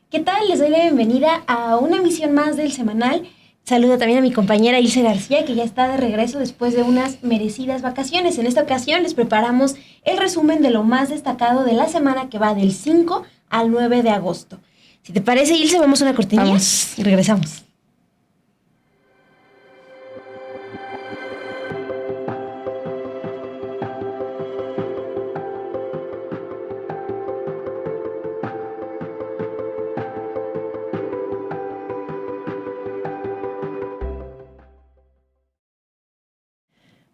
¿Qué tal? Les doy la bienvenida a una emisión más del semanal. Saludo también a mi compañera Ilse García, que ya está de regreso después de unas merecidas vacaciones. En esta ocasión les preparamos el resumen de lo más destacado de la semana que va del 5 al 9 de agosto. Si te parece, Ilse, vamos a una cortinilla y regresamos.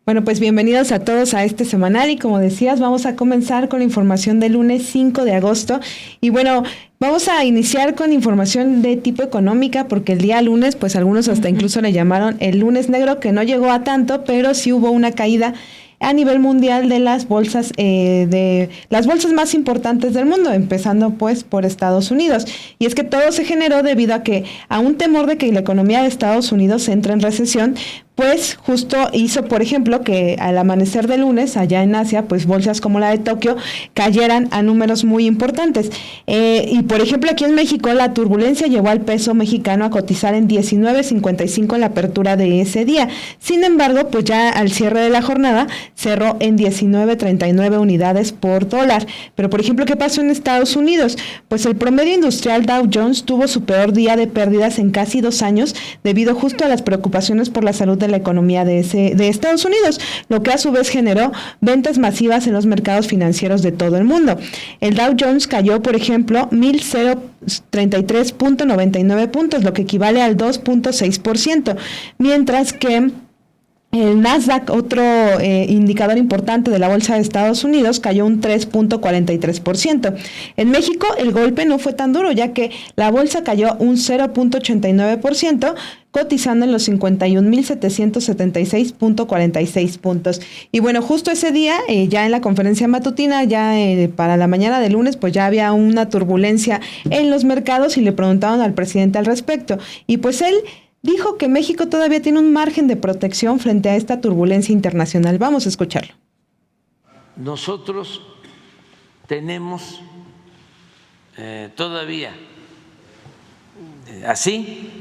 Bueno, pues bienvenidos a todos a este semanal y como decías, vamos a comenzar con la información del lunes 5 de agosto y bueno, vamos a iniciar con información de tipo económica porque el día lunes, pues algunos hasta incluso le llamaron el lunes negro, que no llegó a tanto, pero sí hubo una caída a nivel mundial de las bolsas más importantes del mundo, empezando pues por Estados Unidos. Y es que todo se generó debido a un temor de que la economía de Estados Unidos entre en recesión, pues justo hizo, por ejemplo, que al amanecer de lunes, allá en Asia, pues bolsas como la de Tokio cayeran a números muy importantes. Y por ejemplo, aquí en México, la turbulencia llevó al peso mexicano a cotizar en 19.55 en la apertura de ese día. Sin embargo, pues ya al cierre de la jornada cerró en 19.39 unidades por dólar. Pero por ejemplo, ¿qué pasó en Estados Unidos? Pues el promedio industrial Dow Jones tuvo su peor día de pérdidas en casi 2 años debido justo a las preocupaciones por la salud de la economía de Estados Unidos, lo que a su vez generó ventas masivas en los mercados financieros de todo el mundo. El Dow Jones cayó, por ejemplo, 1.033.99 puntos, lo que equivale al 2.6%, mientras que el Nasdaq, otro indicador importante de la bolsa de Estados Unidos, cayó un 3.43%. En México el golpe no fue tan duro, ya que la bolsa cayó un 0.89%, cotizando en los 51.776.46 puntos. Y bueno, justo ese día, ya en la conferencia matutina, ya para la mañana de lunes, pues ya había una turbulencia en los mercados y le preguntaron al presidente al respecto. Y pues él dijo que México todavía tiene un margen de protección frente a esta turbulencia internacional. Vamos a escucharlo. Nosotros tenemos todavía así,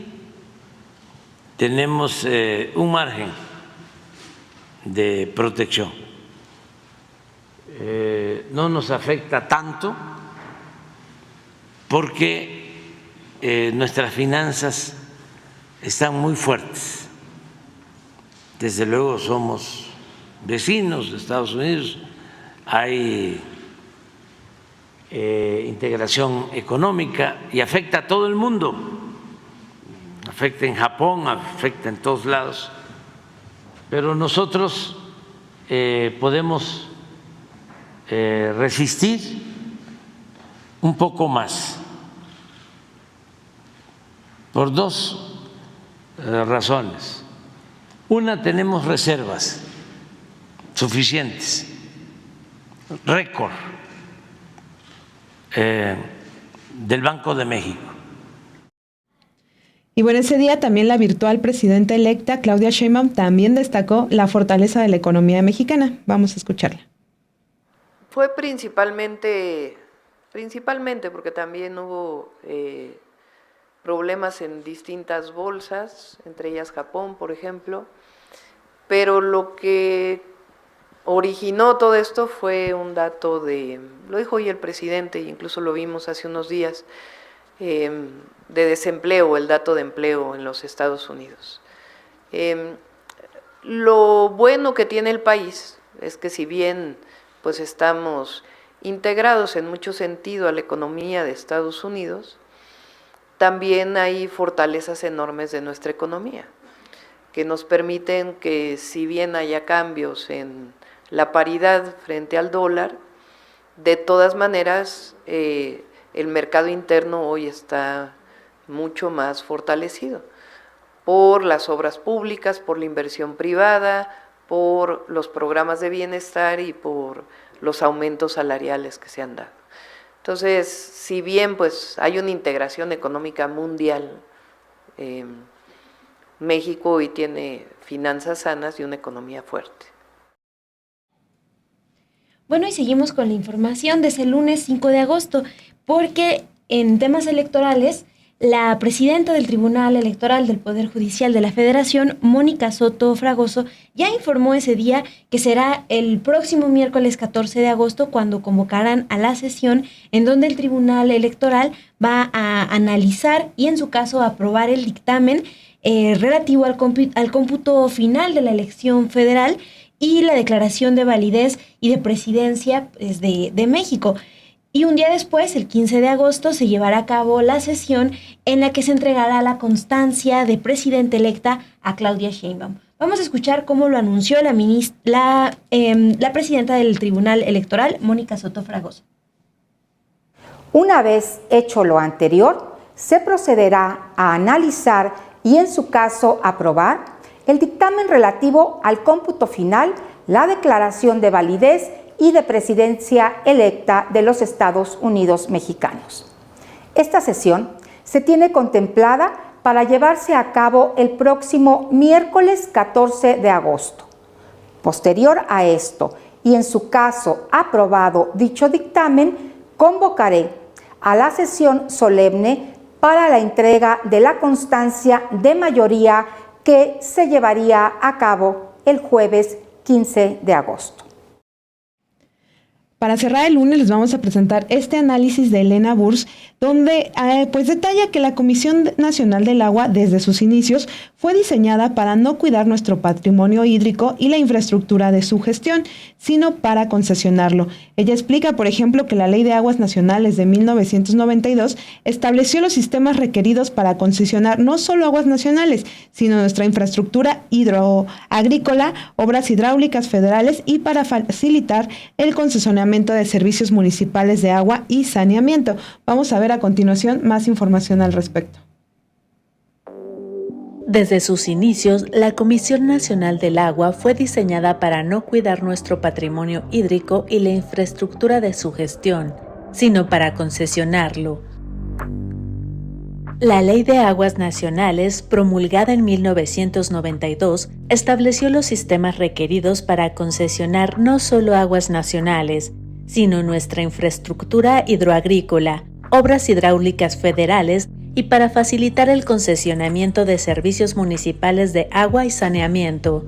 tenemos un margen de protección. No nos afecta tanto porque nuestras finanzas están muy fuertes. Desde luego somos vecinos de Estados Unidos, hay integración económica y afecta a todo el mundo, afecta en Japón, afecta en todos lados, pero nosotros podemos resistir un poco más por dos razones. Una, tenemos reservas suficientes, récord del Banco de México. Y bueno, ese día también la virtual presidenta electa Claudia Sheinbaum también destacó la fortaleza de la economía mexicana. Vamos a escucharla. Fue principalmente porque también hubo problemas en distintas bolsas, entre ellas Japón, por ejemplo, pero lo que originó todo esto fue un dato lo dijo hoy el presidente, e incluso lo vimos hace unos días, de desempleo, el dato de empleo en los Estados Unidos. Lo bueno que tiene el país es que si bien pues estamos integrados en mucho sentido a la economía de Estados Unidos, también hay fortalezas enormes de nuestra economía, que nos permiten que si bien haya cambios en la paridad frente al dólar, de todas maneras el mercado interno hoy está mucho más fortalecido por las obras públicas, por la inversión privada, por los programas de bienestar y por los aumentos salariales que se han dado. Entonces, si bien pues hay una integración económica mundial, México hoy tiene finanzas sanas y una economía fuerte. Bueno, y seguimos con la información de ese lunes 5 de agosto, porque en temas electorales, la presidenta del Tribunal Electoral del Poder Judicial de la Federación, Mónica Soto Fragoso, ya informó ese día que será el próximo miércoles 14 de agosto cuando convocarán a la sesión en donde el Tribunal Electoral va a analizar y en su caso aprobar el dictamen relativo al cómputo final de la elección federal y la declaración de validez y de presidencia de México. Y un día después, el 15 de agosto, se llevará a cabo la sesión en la que se entregará la constancia de presidenta electa a Claudia Sheinbaum. Vamos a escuchar cómo lo anunció la presidenta del Tribunal Electoral, Mónica Soto Fragoso. Una vez hecho lo anterior, se procederá a analizar y, en su caso, aprobar el dictamen relativo al cómputo final, la declaración de validez y de presidencia electa de los Estados Unidos mexicanos. Esta sesión se tiene contemplada para llevarse a cabo el próximo miércoles 14 de agosto. Posterior a esto, y en su caso aprobado dicho dictamen, convocaré a la sesión solemne para la entrega de la constancia de mayoría que se llevaría a cabo el jueves 15 de agosto. Para cerrar el lunes les vamos a presentar este análisis de Elena Burs, donde pues detalla que la Comisión Nacional del Agua desde sus inicios fue diseñada para no cuidar nuestro patrimonio hídrico y la infraestructura de su gestión, sino para concesionarlo. Ella explica, por ejemplo, que la Ley de Aguas Nacionales de 1992 estableció los sistemas requeridos para concesionar no solo aguas nacionales, sino nuestra infraestructura hidroagrícola, obras hidráulicas federales y para facilitar el concesionamiento de servicios municipales de agua y saneamiento. Vamos a ver a continuación más información al respecto. Desde sus inicios, la Comisión Nacional del Agua fue diseñada para no cuidar nuestro patrimonio hídrico y la infraestructura de su gestión, sino para concesionarlo. La Ley de Aguas Nacionales, promulgada en 1992, estableció los sistemas requeridos para concesionar no solo aguas nacionales, sino nuestra infraestructura hidroagrícola, obras hidráulicas federales y para facilitar el concesionamiento de servicios municipales de agua y saneamiento.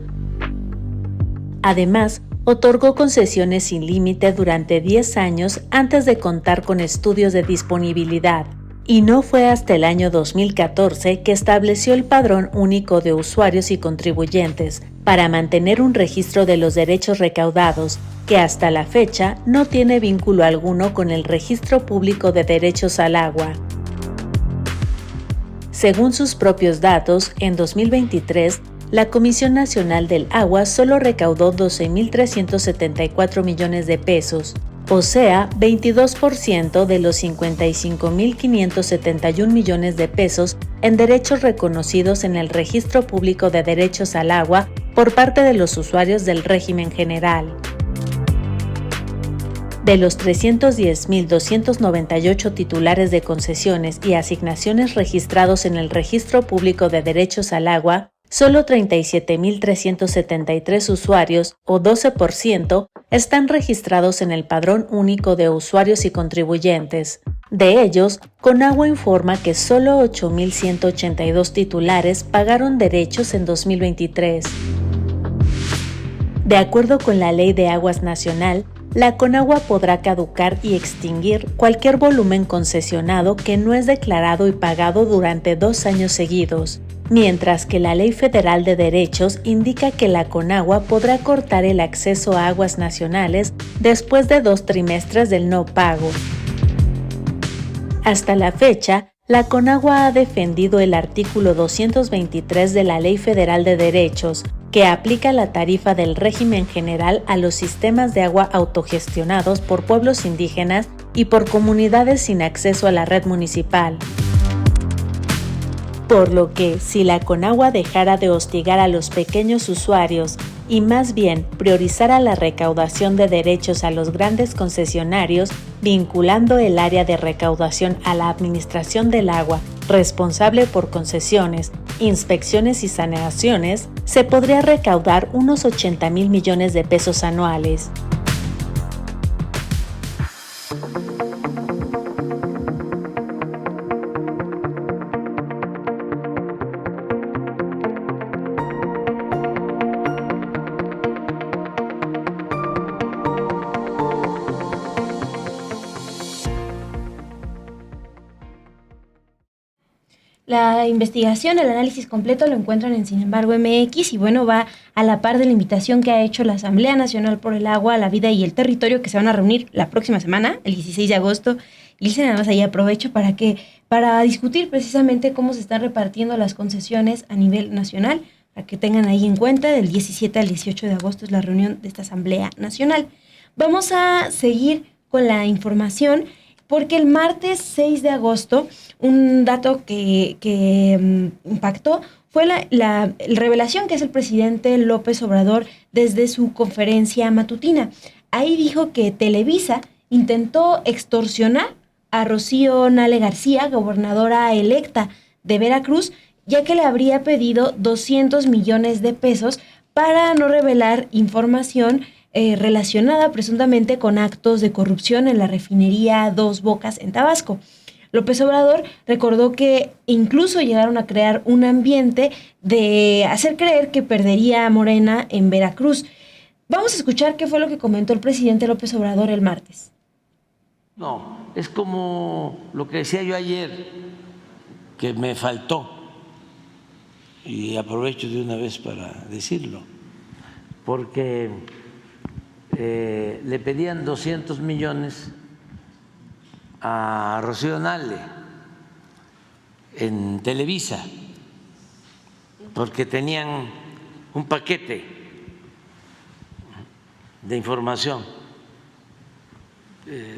Además, otorgó concesiones sin límite durante 10 años antes de contar con estudios de disponibilidad. Y no fue hasta el año 2014 que estableció el Padrón Único de Usuarios y Contribuyentes para mantener un registro de los derechos recaudados, que hasta la fecha no tiene vínculo alguno con el Registro Público de Derechos al Agua. Según sus propios datos, en 2023, la Comisión Nacional del Agua solo recaudó 12.374 millones de pesos, o sea, 22% de los 55.571 millones de pesos en derechos reconocidos en el Registro Público de Derechos al Agua por parte de los usuarios del régimen general. De los 310.298 titulares de concesiones y asignaciones registrados en el Registro Público de Derechos al Agua, solo 37.373 usuarios, o 12%, están registrados en el Padrón Único de Usuarios y Contribuyentes. De ellos, Conagua informa que solo 8.182 titulares pagaron derechos en 2023. De acuerdo con la Ley de Aguas Nacional, la Conagua podrá caducar y extinguir cualquier volumen concesionado que no es declarado y pagado durante 2 años seguidos, mientras que la Ley Federal de Derechos indica que la Conagua podrá cortar el acceso a aguas nacionales después de 2 trimestres del no pago. Hasta la fecha, la Conagua ha defendido el artículo 223 de la Ley Federal de Derechos, que aplica la tarifa del régimen general a los sistemas de agua autogestionados por pueblos indígenas y por comunidades sin acceso a la red municipal. Por lo que, si la Conagua dejara de hostigar a los pequeños usuarios y más bien priorizara la recaudación de derechos a los grandes concesionarios, vinculando el área de recaudación a la Administración del Agua, responsable por concesiones, inspecciones y saneaciones, se podría recaudar unos 80,000 millones de pesos anuales. La investigación, el análisis completo lo encuentran en Sin embargo MX y bueno, va a la par de la invitación que ha hecho la Asamblea Nacional por el Agua, la Vida y el Territorio, que se van a reunir la próxima semana, el 16 de agosto. Y nada más ahí aprovecho para discutir precisamente cómo se están repartiendo las concesiones a nivel nacional, para que tengan ahí en cuenta, del 17 al 18 de agosto es la reunión de esta Asamblea Nacional. Vamos a seguir con la información, porque el martes 6 de agosto, un dato que impactó fue la revelación que hace el presidente López Obrador desde su conferencia matutina. Ahí dijo que Televisa intentó extorsionar a Rocío Nale García, gobernadora electa de Veracruz, ya que le habría pedido 200 millones de pesos para no revelar información relacionada presuntamente con actos de corrupción en la refinería Dos Bocas en Tabasco. López Obrador recordó que incluso llegaron a crear un ambiente de hacer creer que perdería a Morena en Veracruz. Vamos a escuchar qué fue lo que comentó el presidente López Obrador el martes. No, es como lo que decía yo ayer, que me faltó, y aprovecho de una vez para decirlo, porque le pedían 200 millones a Rocío Nale en Televisa, porque tenían un paquete de información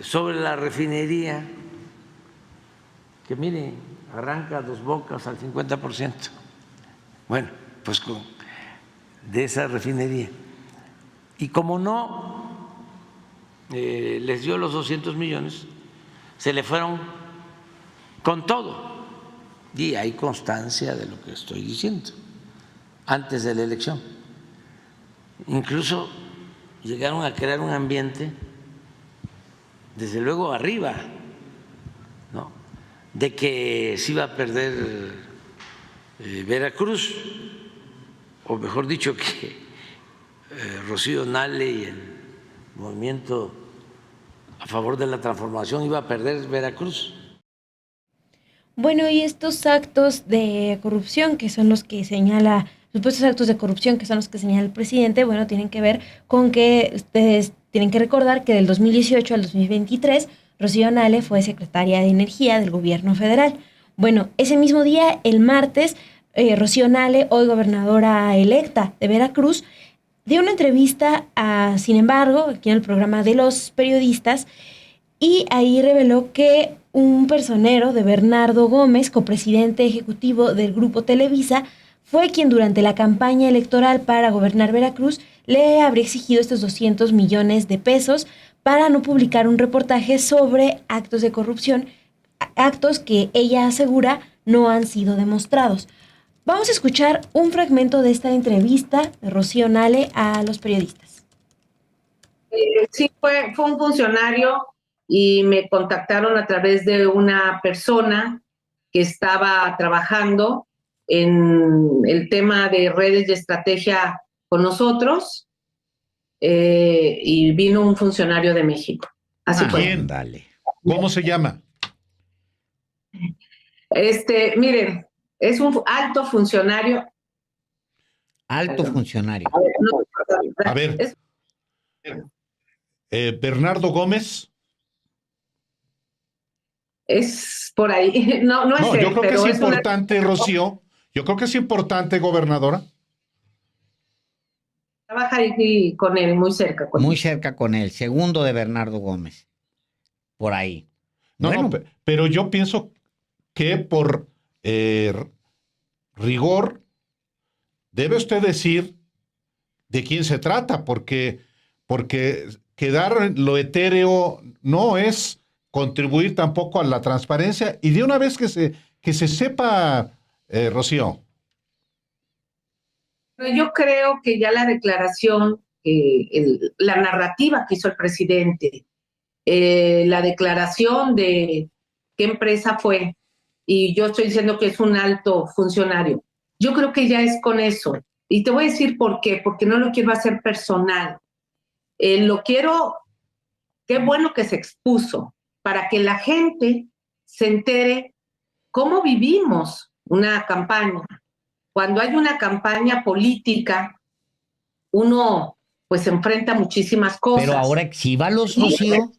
sobre la refinería, que miren, arranca Dos Bocas al 50%. Bueno, pues de esa refinería. Y como no les dio los 200 millones, se le fueron con todo. Y hay constancia de lo que estoy diciendo, antes de la elección. Incluso llegaron a crear un ambiente, desde luego arriba, ¿no?, de que se iba a perder Veracruz, o mejor dicho, que Rocío Nale y el movimiento a favor de la transformación iba a perder Veracruz. Bueno, y estos actos de corrupción que son los que señala, supuestos actos de corrupción que son los que señala el presidente, bueno, tienen que ver con que ustedes tienen que recordar que del 2018 al 2023, Rocío Nale fue secretaria de Energía del gobierno federal. Bueno, ese mismo día, el martes, Rocío Nale, hoy gobernadora electa de Veracruz, dio una entrevista a Sin embargo, aquí en el programa de los periodistas, y ahí reveló que un personero de Bernardo Gómez, copresidente ejecutivo del Grupo Televisa, fue quien durante la campaña electoral para gobernar Veracruz le habría exigido estos 200 millones de pesos para no publicar un reportaje sobre actos de corrupción, actos que ella asegura no han sido demostrados. Vamos a escuchar un fragmento de esta entrevista de Rocío Nale a los periodistas. Sí, fue un funcionario y me contactaron a través de una persona que estaba trabajando en el tema de redes de estrategia con nosotros, y vino un funcionario de México. Así fue. Bien, dale. ¿Cómo se llama? Miren, es un alto funcionario. Alto funcionario. A ver. Bernardo Gómez. Es por ahí. No es él, yo creo que pero es importante, Rocío. Yo creo que es importante, gobernadora. Trabaja ahí con él, muy cerca. Muy cerca con él, segundo de Bernardo Gómez. Por ahí. No, pero yo pienso que por rigor debe usted decir de quién se trata, porque quedar lo etéreo no es contribuir tampoco a la transparencia, y de una vez que se sepa, Rocío. Yo creo que ya la declaración, la narrativa que hizo el presidente, la declaración de qué empresa fue, y yo estoy diciendo que es un alto funcionario, yo creo que ya es con eso. Y te voy a decir por qué, porque no lo quiero hacer personal. Qué bueno que se expuso, para que la gente se entere cómo vivimos una campaña. Cuando hay una campaña política, uno pues enfrenta muchísimas cosas. Pero ahora exhíbalos, Rocío.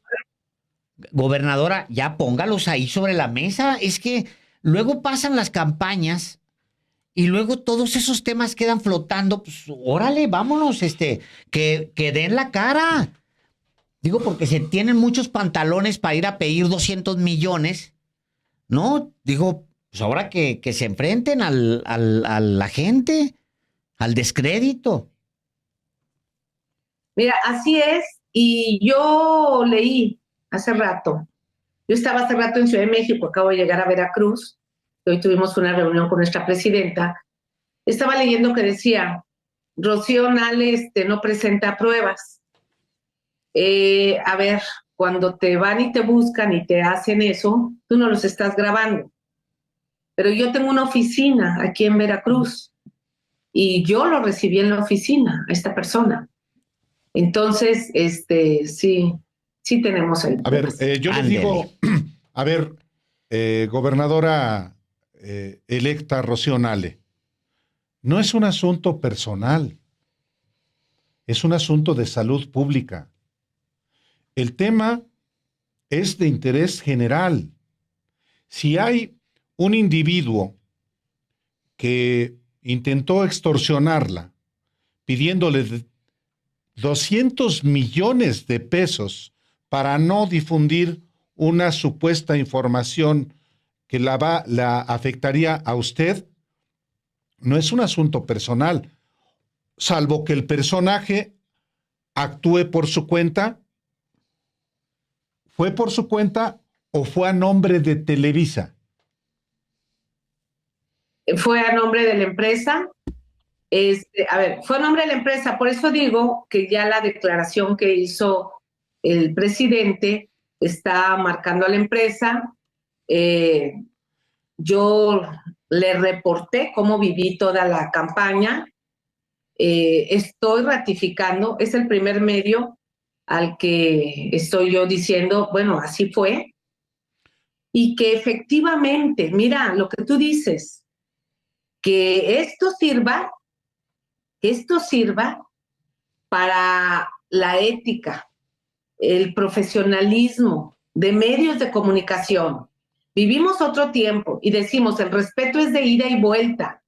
Gobernadora, ya póngalos ahí sobre la mesa. Es que luego pasan las campañas y luego todos esos temas quedan flotando. Pues órale, vámonos, que den la cara. Digo, porque se tienen muchos pantalones para ir a pedir 200 millones, ¿no? Digo, pues ahora que se enfrenten a la gente, al descrédito. Mira, así es, y yo leí hace rato, yo estaba hace rato en Ciudad de México, acabo de llegar a Veracruz, hoy tuvimos una reunión con nuestra presidenta, estaba leyendo que decía, Rocío Nale no presenta pruebas. A ver, cuando te van y te buscan y te hacen eso, tú no los estás grabando. Pero yo tengo una oficina aquí en Veracruz y yo lo recibí en la oficina, a esta persona. Entonces, sí tenemos el... A ver, yo les digo, a ver, gobernadora electa Rocío Nale, no es un asunto personal, es un asunto de salud pública. El tema es de interés general. Si hay un individuo que intentó extorsionarla, pidiéndole 200 millones de pesos para no difundir una supuesta información que la afectaría a usted, no es un asunto personal, salvo que el personaje actúe por su cuenta. ¿Fue por su cuenta o fue a nombre de Televisa? Fue a nombre de la empresa. Fue a nombre de la empresa, por eso digo que ya la declaración que hizo el presidente está marcando a la empresa. Yo le reporté cómo viví toda la campaña. Estoy ratificando, es el primer medio al que estoy yo diciendo, bueno, así fue. Y que efectivamente, mira, lo que tú dices, que esto sirva para la ética, el profesionalismo de medios de comunicación. Vivimos otro tiempo y decimos, el respeto es de ida y vuelta.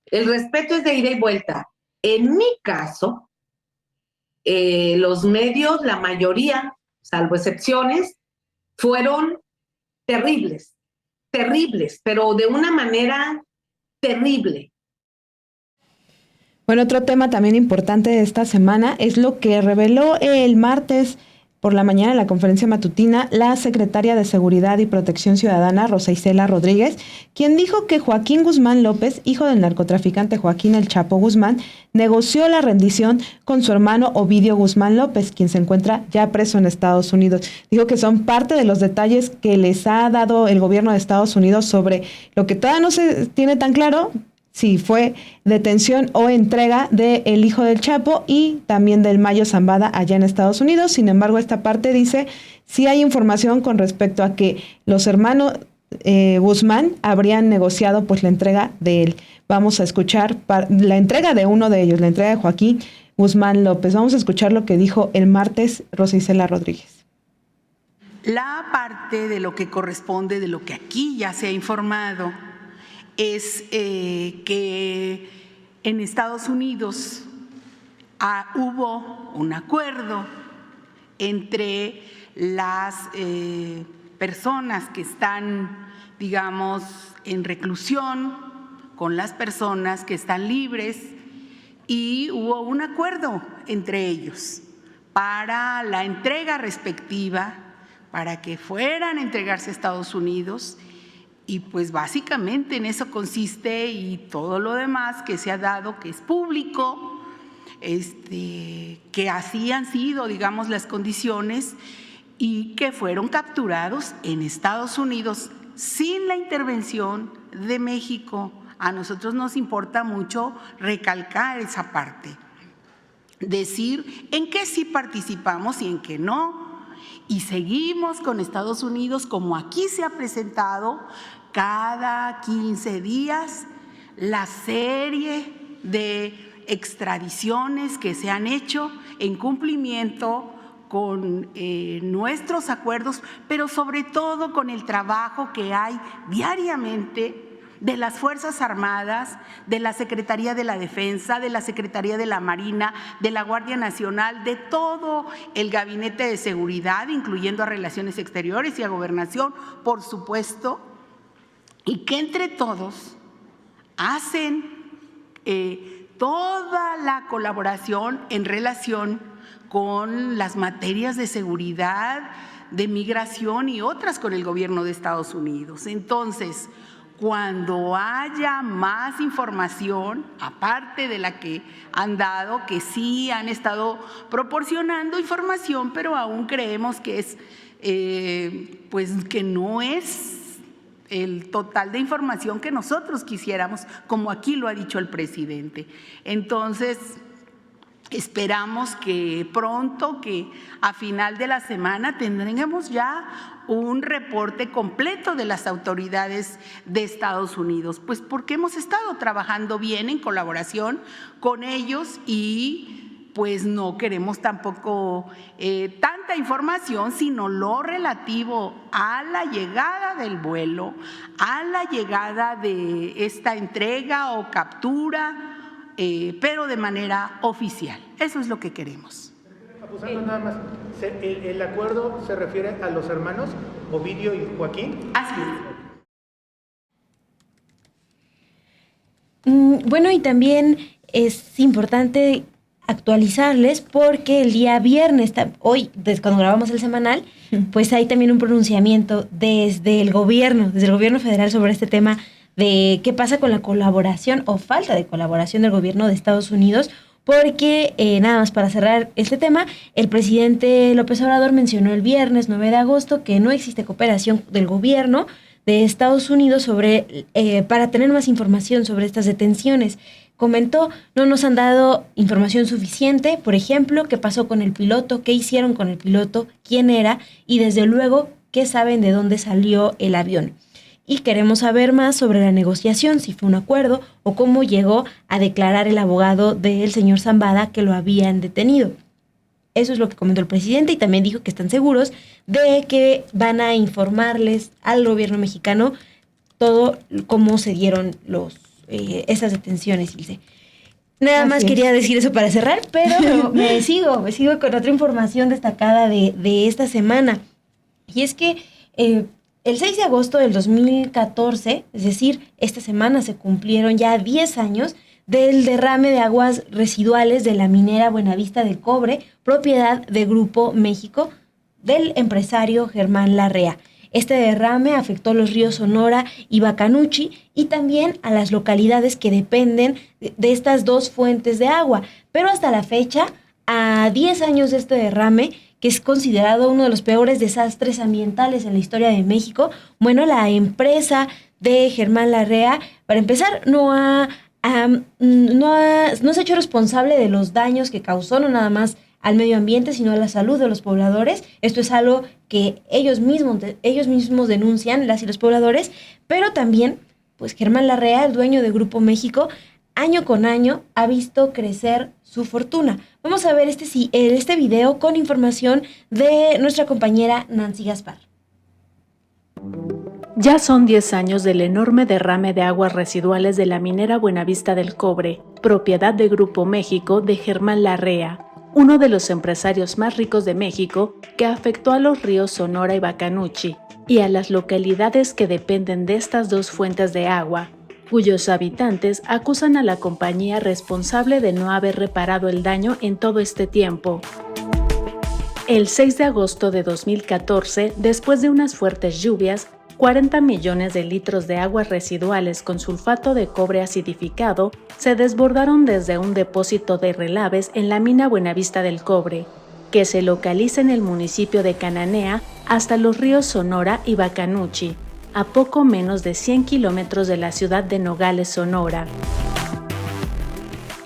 El respeto es de ida y vuelta. En mi caso, los medios, la mayoría, salvo excepciones, fueron terribles, pero de una manera terrible. Bueno, otro tema también importante de esta semana es lo que reveló el martes por la mañana en la conferencia matutina la secretaria de Seguridad y Protección Ciudadana, Rosa Isela Rodríguez, quien dijo que Joaquín Guzmán López, hijo del narcotraficante Joaquín El Chapo Guzmán, negoció la rendición con su hermano Ovidio Guzmán López, quien se encuentra ya preso en Estados Unidos. Dijo que son parte de los detalles que les ha dado el gobierno de Estados Unidos sobre lo que todavía no se tiene tan claro, si fue detención o entrega del hijo del Chapo y también del Mayo Zambada allá en Estados Unidos. Sin embargo, esta parte dice, sí hay información con respecto a que los hermanos Guzmán habrían negociado pues la entrega de él. Vamos a escuchar la entrega de uno de ellos, la entrega de Joaquín Guzmán López. Vamos a escuchar lo que dijo el martes Rosa Isela Rodríguez. La parte de lo que corresponde, de lo que aquí ya se ha informado, es que en Estados Unidos hubo un acuerdo entre las personas que están, digamos, en reclusión con las personas que están libres y hubo un acuerdo entre ellos para la entrega respectiva, para que fueran a entregarse a Estados Unidos. Y pues básicamente en eso consiste y todo lo demás que se ha dado, que es público, que así han sido, digamos, las condiciones y que fueron capturados en Estados Unidos sin la intervención de México. A nosotros nos importa mucho recalcar esa parte, decir en qué sí participamos y en qué no. y seguimos con Estados Unidos, como aquí se ha presentado, cada 15 días la serie de extradiciones que se han hecho en cumplimiento con nuestros acuerdos, pero sobre todo con el trabajo que hay diariamente de las Fuerzas Armadas, de la Secretaría de la Defensa, de la Secretaría de la Marina, de la Guardia Nacional, de todo el Gabinete de Seguridad, incluyendo a Relaciones Exteriores y a Gobernación, por supuesto, y que entre todos hacen toda la colaboración en relación con las materias de seguridad, de migración y otras con el gobierno de Estados Unidos. Entonces, cuando haya más información, aparte de la que han dado, que sí han estado proporcionando información, pero aún creemos que es, pues que no es el total de información que nosotros quisiéramos, como aquí lo ha dicho el presidente. Entonces, esperamos que pronto, que a final de la semana tendremos ya un reporte completo de las autoridades de Estados Unidos, pues porque hemos estado trabajando bien en colaboración con ellos y pues no queremos tampoco tanta información, sino lo relativo a la llegada del vuelo, a la llegada de esta entrega o captura, pero de manera oficial. Eso es lo que queremos. Abusando nada más, ¿el acuerdo se refiere a los hermanos Ovidio y Joaquín? Así es. Bueno, y también es importante actualizarles porque el día viernes, hoy, cuando grabamos el semanal, pues hay también un pronunciamiento desde el gobierno federal sobre este tema de qué pasa con la colaboración o falta de colaboración del gobierno de Estados Unidos, porque nada más para cerrar este tema, el presidente López Obrador mencionó el viernes 9 de agosto que no existe cooperación del gobierno de Estados Unidos para tener más información sobre estas detenciones. Comentó, no nos han dado información suficiente, por ejemplo, qué pasó con el piloto, qué hicieron con el piloto, quién era y desde luego qué saben de dónde salió el avión. Y queremos saber más sobre la negociación, si fue un acuerdo o cómo llegó a declarar el abogado del señor Zambada que lo habían detenido. Eso es lo que comentó el presidente y también dijo que están seguros de que van a informarles al gobierno mexicano todo cómo se dieron esas detenciones, Ilse. Nada más quería decir eso para cerrar, pero me sigo con otra información destacada de esta semana. Y es que el 6 de agosto del 2014, es decir, esta semana se cumplieron ya 10 años del derrame de aguas residuales de la minera Buenavista del Cobre, propiedad de Grupo México, del empresario Germán Larrea. Este derrame afectó los ríos Sonora y Bacanuchi y también a las localidades que dependen de estas dos fuentes de agua. Pero hasta la fecha, a 10 años de este derrame, que es considerado uno de los peores desastres ambientales en la historia de México, bueno, la empresa de Germán Larrea, para empezar, no se ha hecho responsable de los daños que causó, no nada más al medio ambiente, sino a la salud de los pobladores. Esto es algo que ellos mismos denuncian, las y los pobladores, pero también, pues Germán Larrea, el dueño de Grupo México, año con año ha visto crecer su fortuna. Vamos a ver este video con información de nuestra compañera Nancy Gaspar. Ya son 10 años del enorme derrame de aguas residuales de la minera Buenavista del Cobre, propiedad de Grupo México de Germán Larrea, uno de los empresarios más ricos de México, que afectó a los ríos Sonora y Bacanuchi y a las localidades que dependen de estas dos fuentes de agua, cuyos habitantes acusan a la compañía responsable de no haber reparado el daño en todo este tiempo. El 6 de agosto de 2014, después de unas fuertes lluvias, 40 millones de litros de aguas residuales con sulfato de cobre acidificado se desbordaron desde un depósito de relaves en la mina Buenavista del Cobre, que se localiza en el municipio de Cananea, hasta los ríos Sonora y Bacanuchi, a poco menos de 100 kilómetros de la ciudad de Nogales, Sonora.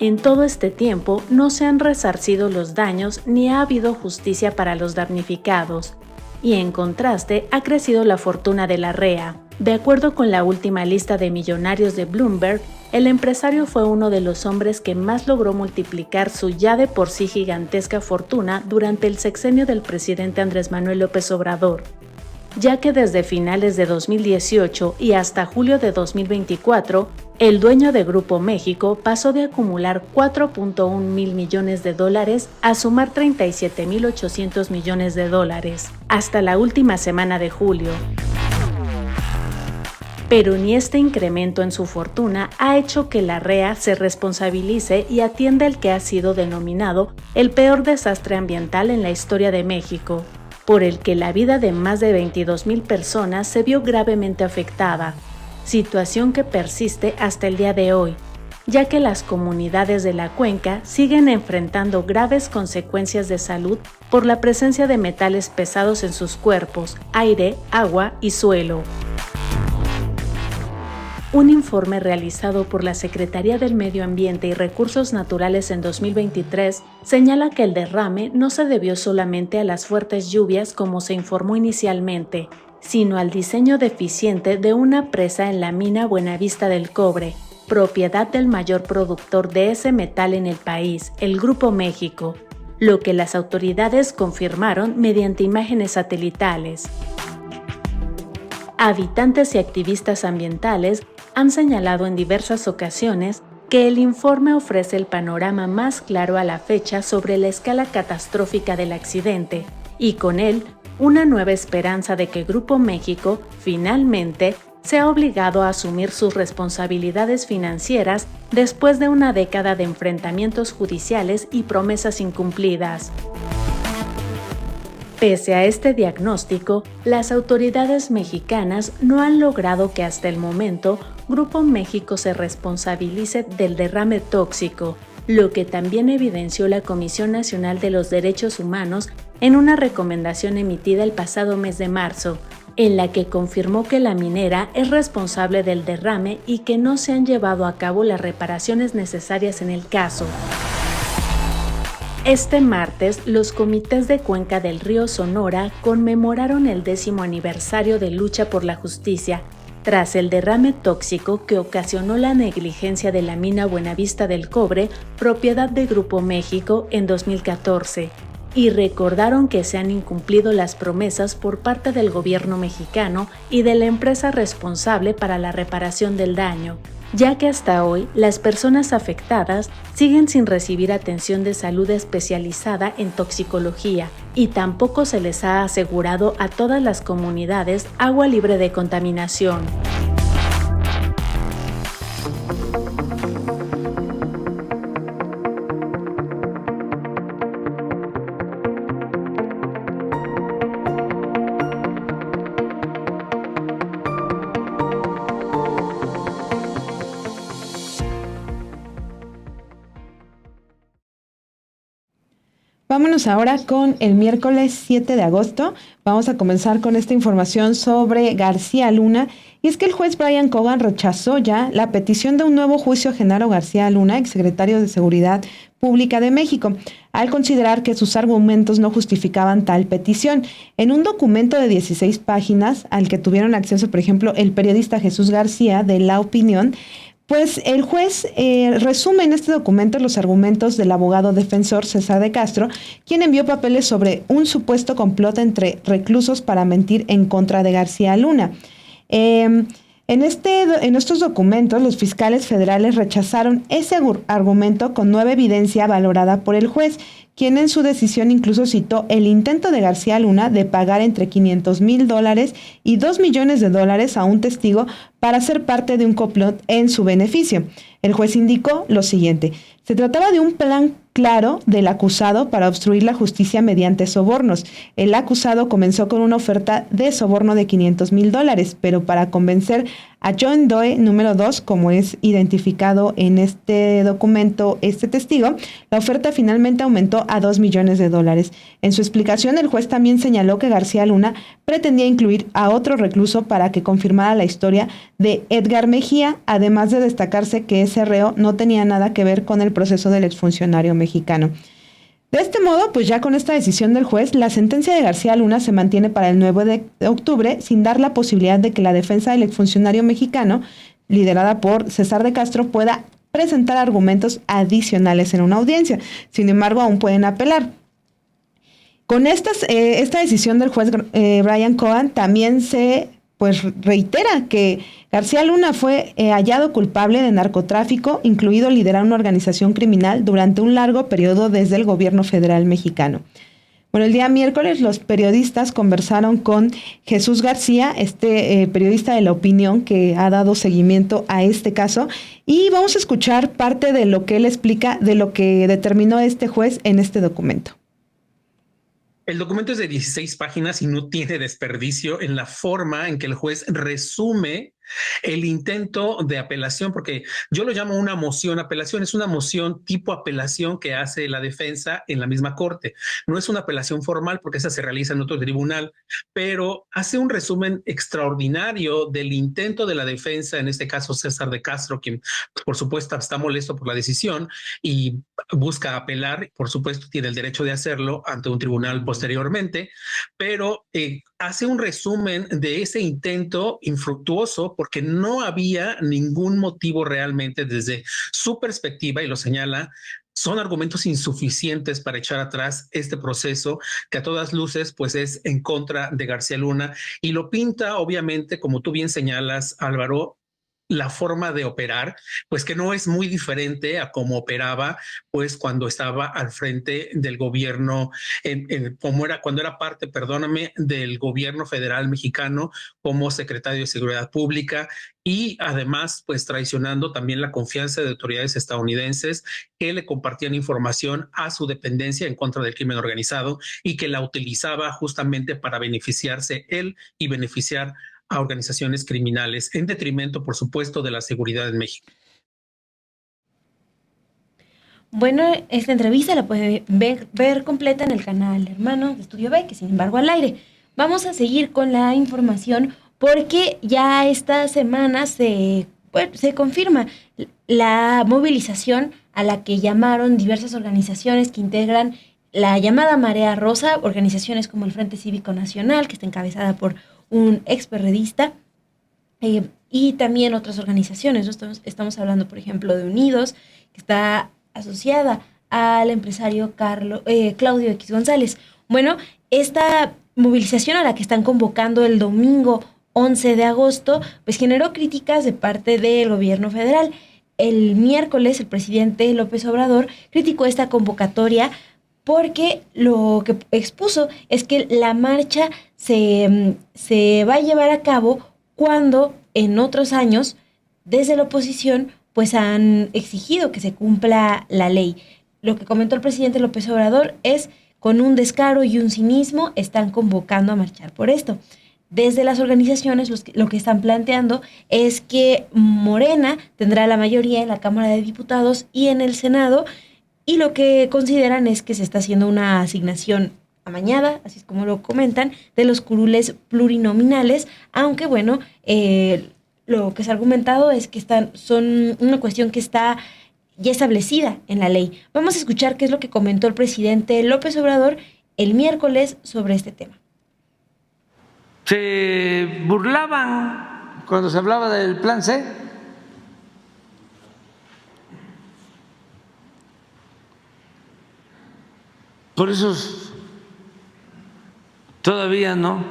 En todo este tiempo no se han resarcido los daños ni ha habido justicia para los damnificados. Y en contraste ha crecido la fortuna de Larrea. De acuerdo con la última lista de millonarios de Bloomberg, el empresario fue uno de los hombres que más logró multiplicar su ya de por sí gigantesca fortuna durante el sexenio del presidente Andrés Manuel López Obrador, ya que desde finales de 2018 y hasta julio de 2024, el dueño de Grupo México pasó de acumular 4.1 mil millones de dólares a sumar 37.800 millones de dólares, hasta la última semana de julio. Pero ni este incremento en su fortuna ha hecho que Larrea se responsabilice y atienda el que ha sido denominado el peor desastre ambiental en la historia de México, por el que la vida de más de 22,000 personas se vio gravemente afectada, situación que persiste hasta el día de hoy, ya que las comunidades de la cuenca siguen enfrentando graves consecuencias de salud por la presencia de metales pesados en sus cuerpos, aire, agua y suelo. Un informe realizado por la Secretaría del Medio Ambiente y Recursos Naturales en 2023 señala que el derrame no se debió solamente a las fuertes lluvias como se informó inicialmente, sino al diseño deficiente de una presa en la mina Buenavista del Cobre, propiedad del mayor productor de ese metal en el país, el Grupo México, lo que las autoridades confirmaron mediante imágenes satelitales. Habitantes y activistas ambientales han señalado en diversas ocasiones que el informe ofrece el panorama más claro a la fecha sobre la escala catastrófica del accidente y con él una nueva esperanza de que Grupo México finalmente sea obligado a asumir sus responsabilidades financieras después de una década de enfrentamientos judiciales y promesas incumplidas. Pese a este diagnóstico, las autoridades mexicanas no han logrado que hasta el momento Grupo México se responsabilice del derrame tóxico, lo que también evidenció la Comisión Nacional de los Derechos Humanos en una recomendación emitida el pasado mes de marzo, en la que confirmó que la minera es responsable del derrame y que no se han llevado a cabo las reparaciones necesarias en el caso. Este martes, los comités de Cuenca del Río Sonora conmemoraron el 10º aniversario de lucha por la justicia, tras el derrame tóxico que ocasionó la negligencia de la mina Buenavista del Cobre, propiedad de Grupo México, en 2014, y recordaron que se han incumplido las promesas por parte del gobierno mexicano y de la empresa responsable para la reparación del daño, ya que hasta hoy las personas afectadas siguen sin recibir atención de salud especializada en toxicología y tampoco se les ha asegurado a todas las comunidades agua libre de contaminación. Vámonos ahora con el miércoles 7 de agosto. Vamos a comenzar con esta información sobre García Luna. Y es que el juez Brian Cogan rechazó ya la petición de un nuevo juicio a Genaro García Luna, exsecretario de Seguridad Pública de México, al considerar que sus argumentos no justificaban tal petición. En un documento de 16 páginas, al que tuvieron acceso, por ejemplo, el periodista Jesús García de La Opinión, pues el juez resume en este documento los argumentos del abogado defensor César de Castro, quien envió papeles sobre un supuesto complot entre reclusos para mentir en contra de García Luna. En estos documentos, los fiscales federales rechazaron ese argumento con nueva evidencia valorada por el juez, quien en su decisión incluso citó el intento de García Luna de pagar entre $500,000 y $2 millones a un testigo para ser parte de un complot en su beneficio. El juez indicó lo siguiente: se trataba de un plan claro del acusado para obstruir la justicia mediante sobornos. El acusado comenzó con una oferta de soborno de $500,000, pero para convencer a John Doe número 2, como es identificado en este documento este testigo, la oferta finalmente aumentó a $2 millones. En su explicación, el juez también señaló que García Luna pretendía incluir a otro recluso para que confirmara la historia de Edgar Mejía, además de destacarse que ese reo no tenía nada que ver con el proceso del exfuncionario mexicano. De este modo, pues ya con esta decisión del juez, la sentencia de García Luna se mantiene para el 9 de octubre sin dar la posibilidad de que la defensa del exfuncionario mexicano, liderada por César de Castro, pueda presentar argumentos adicionales en una audiencia. Sin embargo, aún pueden apelar. Con esta decisión del juez Brian Cohen también se reitera que García Luna fue hallado culpable de narcotráfico, incluido liderar una organización criminal durante un largo periodo desde el gobierno federal mexicano. Bueno, el día miércoles los periodistas conversaron con Jesús García, periodista de La Opinión que ha dado seguimiento a este caso, y vamos a escuchar parte de lo que él explica de lo que determinó este juez en este documento. El documento es de 16 páginas y no tiene desperdicio en la forma en que el juez resume el intento de apelación, porque yo lo llamo una moción apelación, es una moción tipo apelación que hace la defensa en la misma corte. No es una apelación formal porque esa se realiza en otro tribunal, pero hace un resumen extraordinario del intento de la defensa, en este caso César de Castro, quien por supuesto está molesto por la decisión y busca apelar, por supuesto tiene el derecho de hacerlo ante un tribunal posteriormente, pero hace un resumen de ese intento infructuoso porque no había ningún motivo realmente desde su perspectiva, y lo señala, son argumentos insuficientes para echar atrás este proceso que a todas luces pues es en contra de García Luna, y lo pinta obviamente, como tú bien señalas, Álvaro, la forma de operar, pues que no es muy diferente a cómo operaba pues cuando estaba al frente del gobierno, cuando era parte, perdóname, del gobierno federal mexicano como secretario de Seguridad Pública, y además pues traicionando también la confianza de autoridades estadounidenses que le compartían información a su dependencia en contra del crimen organizado y que la utilizaba justamente para beneficiarse él y beneficiar a organizaciones criminales, en detrimento, por supuesto, de la seguridad en México. Bueno, esta entrevista la puede ver completa en el canal Hermano de Estudio B, que sin embargo al aire. Vamos a seguir con la información porque ya esta semana se confirma la movilización a la que llamaron diversas organizaciones que integran la llamada Marea Rosa, organizaciones como el Frente Cívico Nacional, que está encabezada por un experredista, y también otras organizaciones, ¿no? Estamos hablando, por ejemplo, de Unidos, que está asociada al empresario Claudio X González. Bueno, esta movilización a la que están convocando el domingo 11 de agosto, pues generó críticas de parte del gobierno federal. El miércoles, el presidente López Obrador criticó esta convocatoria porque lo que expuso es que la marcha se va a llevar a cabo cuando en otros años, desde la oposición, pues han exigido que se cumpla la ley. Lo que comentó el presidente López Obrador es, con un descaro y un cinismo, están convocando a marchar por esto. Desde las organizaciones lo que están planteando es que Morena tendrá la mayoría en la Cámara de Diputados y en el Senado, y lo que consideran es que se está haciendo una asignación amañada, así es como lo comentan, de los curules plurinominales, aunque bueno, lo que se ha argumentado es que son una cuestión que está ya establecida en la ley. Vamos a escuchar qué es lo que comentó el presidente López Obrador el miércoles sobre este tema. Se burlaban cuando se hablaba del Plan C. Por eso todavía no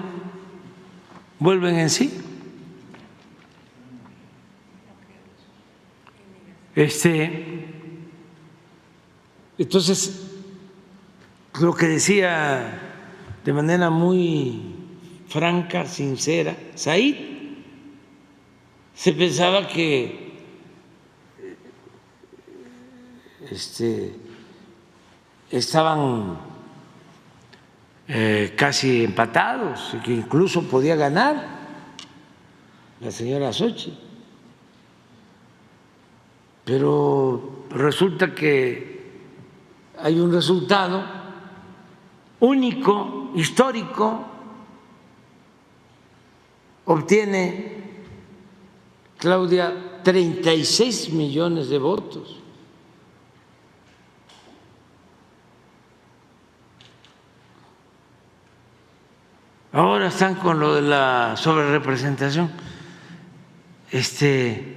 vuelven en sí. Entonces, lo que decía de manera muy franca, sincera, Said, se pensaba que estaban casi empatados y que incluso podía ganar la señora Xochitl. Pero resulta que hay un resultado único, histórico. Obtiene Claudia 36 millones de votos. Ahora están con lo de la sobrerepresentación. Se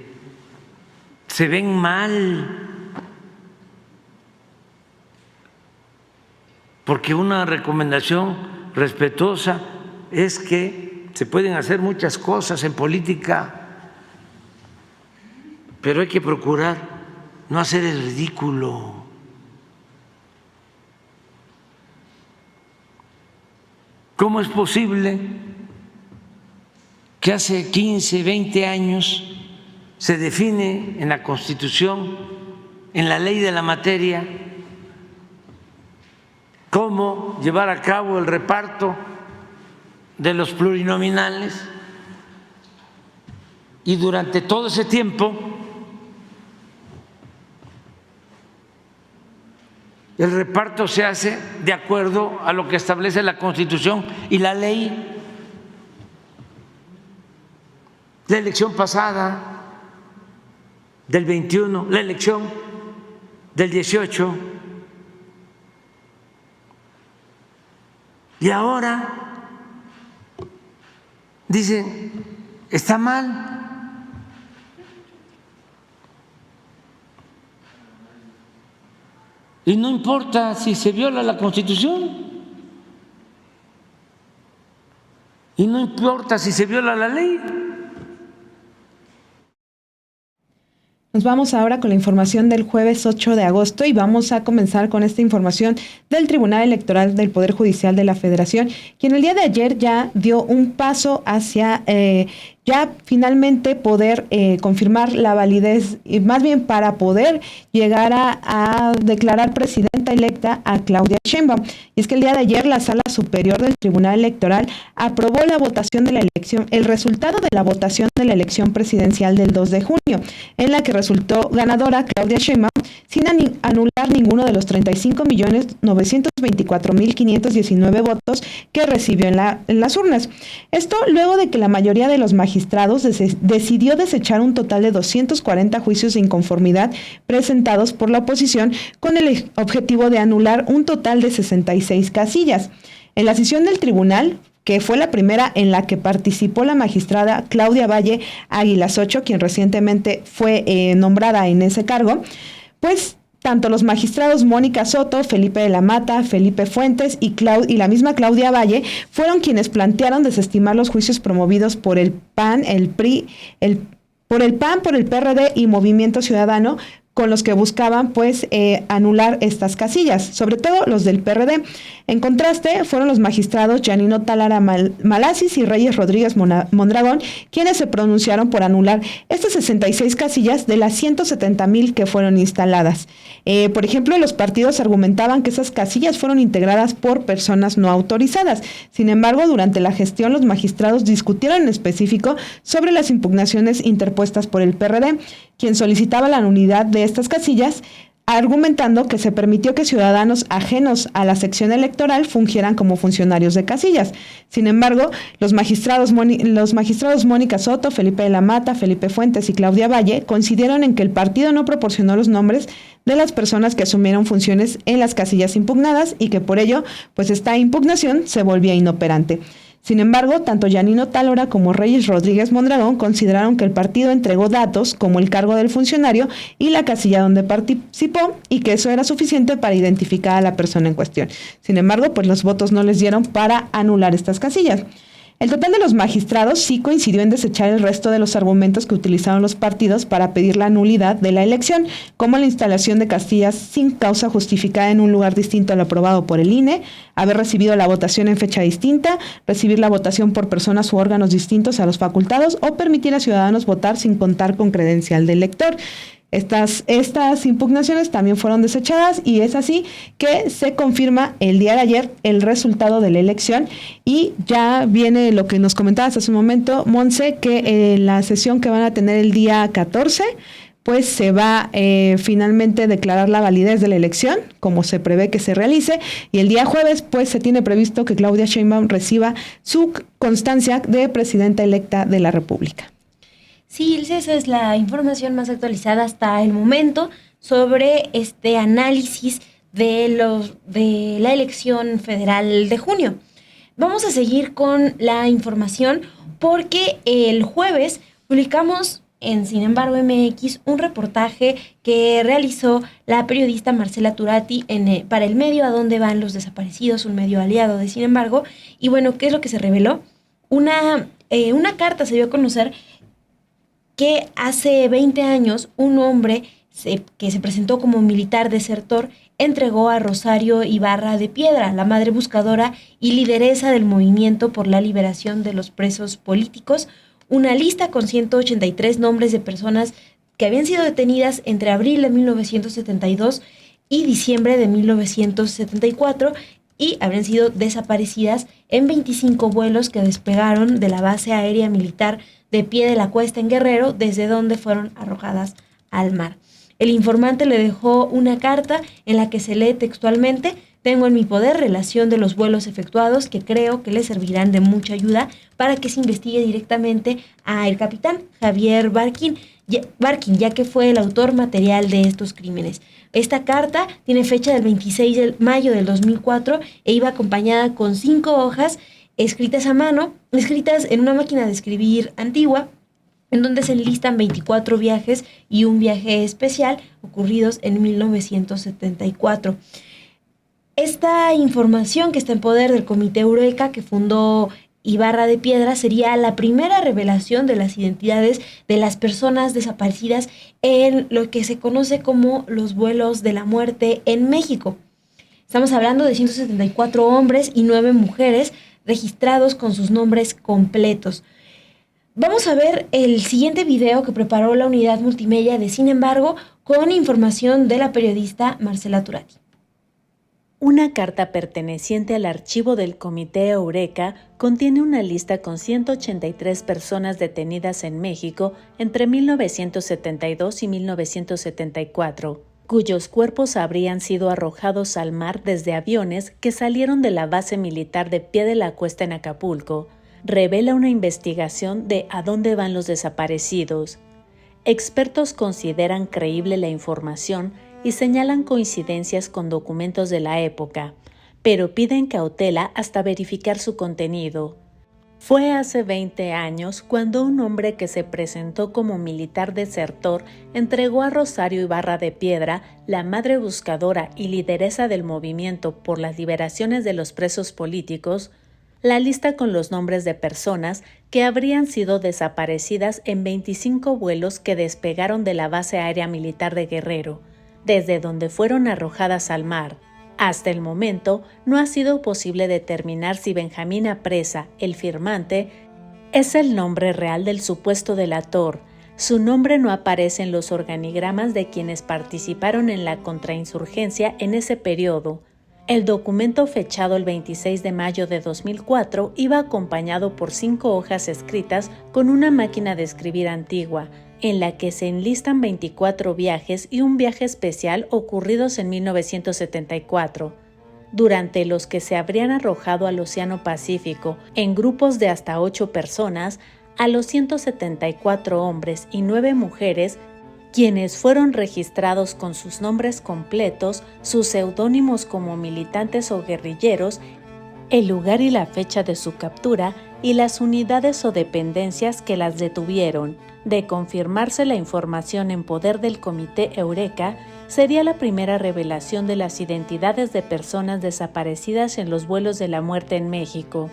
ven mal, porque una recomendación respetuosa es que se pueden hacer muchas cosas en política, pero hay que procurar no hacer el ridículo. ¿Cómo es posible que hace 15, 20 años se define en la Constitución, en la ley de la materia, cómo llevar a cabo el reparto de los plurinominales? Y durante todo ese tiempo el reparto se hace de acuerdo a lo que establece la Constitución y la ley. La elección pasada del 21, la elección del 18, y ahora dicen, está mal. Y no importa si se viola la Constitución, y no importa si se viola la ley. Nos vamos ahora con la información del jueves 8 de agosto y vamos a comenzar con esta información del Tribunal Electoral del Poder Judicial de la Federación, quien el día de ayer ya dio un paso hacia ya finalmente poder confirmar la validez, y más bien para poder llegar a declarar presidenta electa a Claudia Sheinbaum. Y es que el día de ayer la Sala Superior del Tribunal Electoral aprobó la votación de la elección, el resultado de la votación de la elección presidencial del 2 de junio, en la que resultó ganadora Claudia Sheinbaum sin anular ninguno de los 35.924.519 votos que recibió en las urnas. Esto luego de que la mayoría de los magistrados decidió desechar un total de 240 juicios de inconformidad presentados por la oposición con el objetivo de anular un total de 66 casillas. En la sesión del tribunal, que fue la primera en la que participó la magistrada Claudia Valle Águilas Ocho, quien recientemente fue nombrada en ese cargo, pues tanto los magistrados Mónica Soto, Felipe de la Mata, Felipe Fuentes y la misma Claudia Valle fueron quienes plantearon desestimar los juicios promovidos por el PAN, el PRI, por el PRD y Movimiento Ciudadano, con los que buscaban anular estas casillas, sobre todo los del PRD. En contraste, fueron los magistrados Janino Talara Malasis y Reyes Rodríguez Mondragón quienes se pronunciaron por anular estas 66 casillas de las 170,000 que fueron instaladas. Por ejemplo, los partidos argumentaban que esas casillas fueron integradas por personas no autorizadas. Sin embargo, durante la gestión, los magistrados discutieron en específico sobre las impugnaciones interpuestas por el PRD, quien solicitaba la nulidad de estas casillas, argumentando que se permitió que ciudadanos ajenos a la sección electoral fungieran como funcionarios de casillas. Sin embargo, los magistrados Mónica Soto, Felipe de la Mata, Felipe Fuentes y Claudia Valle coincidieron en que el partido no proporcionó los nombres de las personas que asumieron funciones en las casillas impugnadas y que por ello, esta impugnación se volvía inoperante. Sin embargo, tanto Janino Talara como Reyes Rodríguez Mondragón consideraron que el partido entregó datos como el cargo del funcionario y la casilla donde participó y que eso era suficiente para identificar a la persona en cuestión. Sin embargo, los votos no les dieron para anular estas casillas. El total de los magistrados sí coincidió en desechar el resto de los argumentos que utilizaron los partidos para pedir la nulidad de la elección, como la instalación de casillas sin causa justificada en un lugar distinto al aprobado por el INE, haber recibido la votación en fecha distinta, recibir la votación por personas u órganos distintos a los facultados o permitir a ciudadanos votar sin contar con credencial de elector. Estas impugnaciones también fueron desechadas y es así que se confirma el día de ayer el resultado de la elección y ya viene lo que nos comentabas hace un momento, Monse, que la sesión que van a tener el día 14, pues se va finalmente a declarar la validez de la elección, como se prevé que se realice, y el día jueves pues se tiene previsto que Claudia Sheinbaum reciba su constancia de presidenta electa de la República. Sí, Ilse, esa es la información más actualizada hasta el momento sobre este análisis de la elección federal de junio. Vamos a seguir con la información porque el jueves publicamos en Sin embargo MX un reportaje que realizó la periodista Marcela Turati para el medio A Dónde Van los Desaparecidos, un medio aliado de Sin embargo. Y bueno, ¿qué es lo que se reveló? Una carta se dio a conocer que hace 20 años un hombre que se presentó como militar desertor entregó a Rosario Ibarra de Piedra, la madre buscadora y lideresa del movimiento por la liberación de los presos políticos, una lista con 183 nombres de personas que habían sido detenidas entre abril de 1972 y diciembre de 1974 y habrían sido desaparecidas en 25 vuelos que despegaron de la base aérea militar de Pie de la Cuesta en Guerrero, desde donde fueron arrojadas al mar. El informante le dejó una carta en la que se lee textualmente: tengo en mi poder relación de los vuelos efectuados que creo que le servirán de mucha ayuda para que se investigue directamente a el capitán Javier Barquín, ya que fue el autor material de estos crímenes. Esta carta tiene fecha del 26 de mayo del 2004 e iba acompañada con 5 hojas escritas a mano, escritas en una máquina de escribir antigua, en donde se enlistan 24 viajes y un viaje especial ocurridos en 1974. Esta información que está en poder del Comité Eureka que fundó Ibarra de Piedra sería la primera revelación de las identidades de las personas desaparecidas en lo que se conoce como los vuelos de la muerte en México. Estamos hablando de 174 hombres y 9 mujeres registrados con sus nombres completos. Vamos a ver el siguiente video que preparó la unidad multimedia de Sin embargo, con información de la periodista Marcela Turati. Una carta perteneciente al archivo del Comité Eureka contiene una lista con 183 personas detenidas en México entre 1972 y 1974, cuyos cuerpos habrían sido arrojados al mar desde aviones que salieron de la base militar de Pie de la Cuesta en Acapulco. Revela una investigación de a dónde van los desaparecidos. Expertos consideran creíble la información y señalan coincidencias con documentos de la época, pero piden cautela hasta verificar su contenido. Fue hace 20 años cuando un hombre que se presentó como militar desertor entregó a Rosario Ibarra de Piedra, la madre buscadora y lideresa del movimiento por las liberaciones de los presos políticos, la lista con los nombres de personas que habrían sido desaparecidas en 25 vuelos que despegaron de la base aérea militar de Guerrero, desde donde fueron arrojadas al mar. Hasta el momento, no ha sido posible determinar si Benjamín Apresa, el firmante, es el nombre real del supuesto delator. Su nombre no aparece en los organigramas de quienes participaron en la contrainsurgencia en ese periodo. El documento fechado el 26 de mayo de 2004 iba acompañado por 5 hojas escritas con una máquina de escribir antigua, en la que se enlistan 24 viajes y un viaje especial ocurridos en 1974, durante los que se habrían arrojado al Océano Pacífico, en grupos de hasta 8 personas, a los 174 hombres y 9 mujeres, quienes fueron registrados con sus nombres completos, sus seudónimos como militantes o guerrilleros, el lugar y la fecha de su captura y las unidades o dependencias que las detuvieron. De confirmarse la información en poder del Comité Eureka, sería la primera revelación de las identidades de personas desaparecidas en los vuelos de la muerte en México.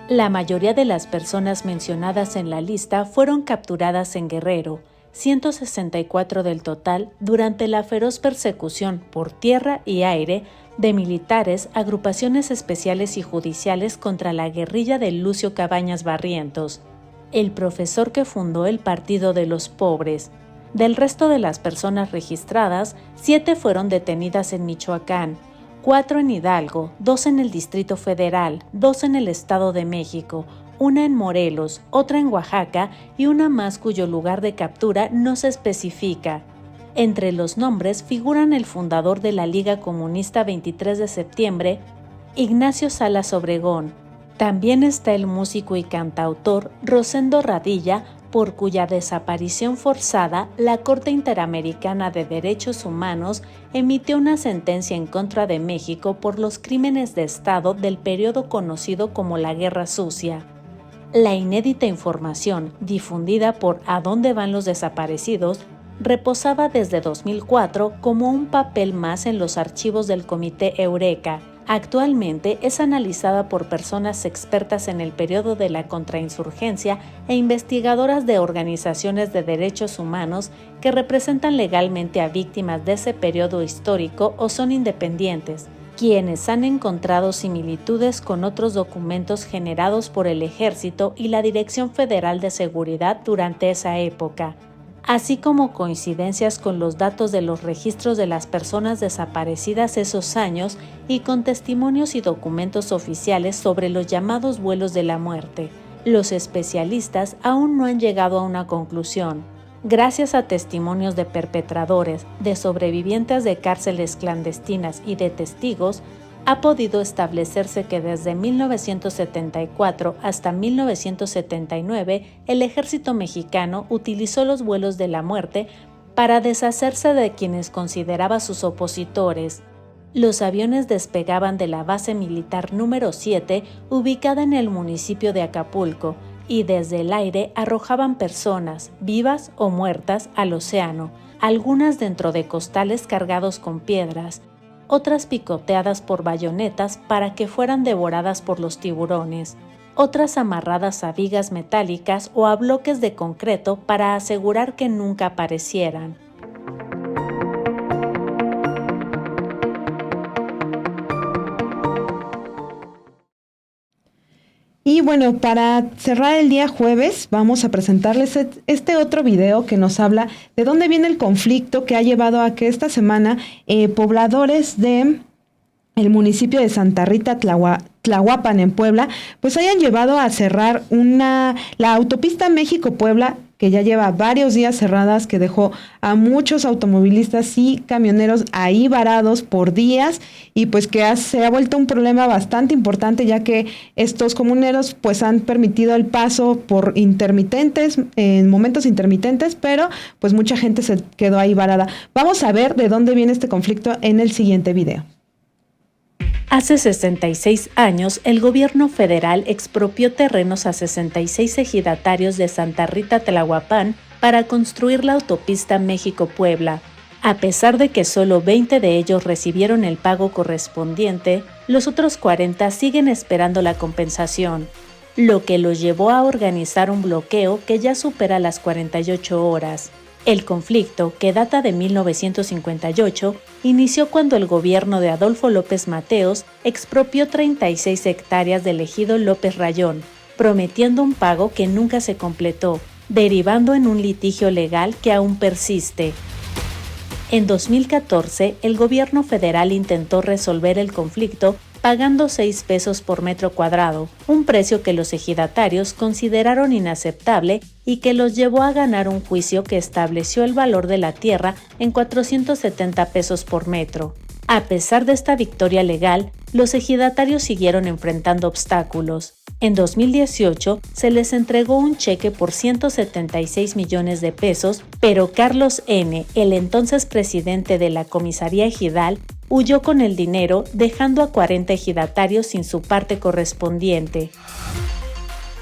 La mayoría de las personas mencionadas en la lista fueron capturadas en Guerrero, 164 del total, durante la feroz persecución por tierra y aire de militares, agrupaciones especiales y judiciales contra la guerrilla de Lucio Cabañas Barrientos, el profesor que fundó el Partido de los Pobres. Del resto de las personas registradas, 7 fueron detenidas en Michoacán, 4 en Hidalgo, 2 en el Distrito Federal, 2 en el Estado de México, 1 en Morelos, otra en Oaxaca y una más cuyo lugar de captura no se especifica. Entre los nombres figuran el fundador de la Liga Comunista 23 de septiembre, Ignacio Salas Obregón. También está el músico y cantautor Rosendo Radilla, por cuya desaparición forzada la Corte Interamericana de Derechos Humanos emitió una sentencia en contra de México por los crímenes de Estado del periodo conocido como la Guerra Sucia. La inédita información, difundida por ¿A dónde van los desaparecidos?, reposaba desde 2004 como un papel más en los archivos del Comité Eureka. Actualmente es analizada por personas expertas en el periodo de la contrainsurgencia e investigadoras de organizaciones de derechos humanos que representan legalmente a víctimas de ese periodo histórico o son independientes, quienes han encontrado similitudes con otros documentos generados por el Ejército y la Dirección Federal de Seguridad durante esa época, así como coincidencias con los datos de los registros de las personas desaparecidas esos años y con testimonios y documentos oficiales sobre los llamados vuelos de la muerte. Los especialistas aún no han llegado a una conclusión. Gracias a testimonios de perpetradores, de sobrevivientes de cárceles clandestinas y de testigos, ha podido establecerse que desde 1974 hasta 1979 el ejército mexicano utilizó los vuelos de la muerte para deshacerse de quienes consideraba sus opositores. Los aviones despegaban de la base militar número 7, ubicada en el municipio de Acapulco, y desde el aire arrojaban personas, vivas o muertas, al océano, algunas dentro de costales cargados con piedras, otras picoteadas por bayonetas para que fueran devoradas por los tiburones, otras amarradas a vigas metálicas o a bloques de concreto para asegurar que nunca aparecieran. Y bueno, para cerrar el día jueves, vamos a presentarles este otro video que nos habla de dónde viene el conflicto que ha llevado a que esta semana pobladores de el municipio de Santa Rita Tlahuapan en Puebla, pues hayan llevado a cerrar la autopista México-Puebla, que ya lleva varios días cerradas, que dejó a muchos automovilistas y camioneros ahí varados por días, y pues que se ha vuelto un problema bastante importante, ya que estos comuneros pues han permitido el paso por intermitentes, en momentos intermitentes, pero pues mucha gente se quedó ahí varada. Vamos a ver de dónde viene este conflicto en el siguiente video. Hace 66 años, el gobierno federal expropió terrenos a 66 ejidatarios de Santa Rita Tlahuapan para construir la autopista México-Puebla. A pesar de que solo 20 de ellos recibieron el pago correspondiente, los otros 40 siguen esperando la compensación, lo que los llevó a organizar un bloqueo que ya supera las 48 horas. El conflicto, que data de 1958, inició cuando el gobierno de Adolfo López Mateos expropió 36 hectáreas del ejido López Rayón, prometiendo un pago que nunca se completó, derivando en un litigio legal que aún persiste. En 2014, el gobierno federal intentó resolver el conflicto pagando 6 pesos por metro cuadrado, un precio que los ejidatarios consideraron inaceptable y que los llevó a ganar un juicio que estableció el valor de la tierra en 470 pesos por metro. A pesar de esta victoria legal, los ejidatarios siguieron enfrentando obstáculos. En 2018 se les entregó un cheque por 176 millones de pesos, pero Carlos N., el entonces presidente de la comisaría ejidal, huyó con el dinero, dejando a 40 ejidatarios sin su parte correspondiente.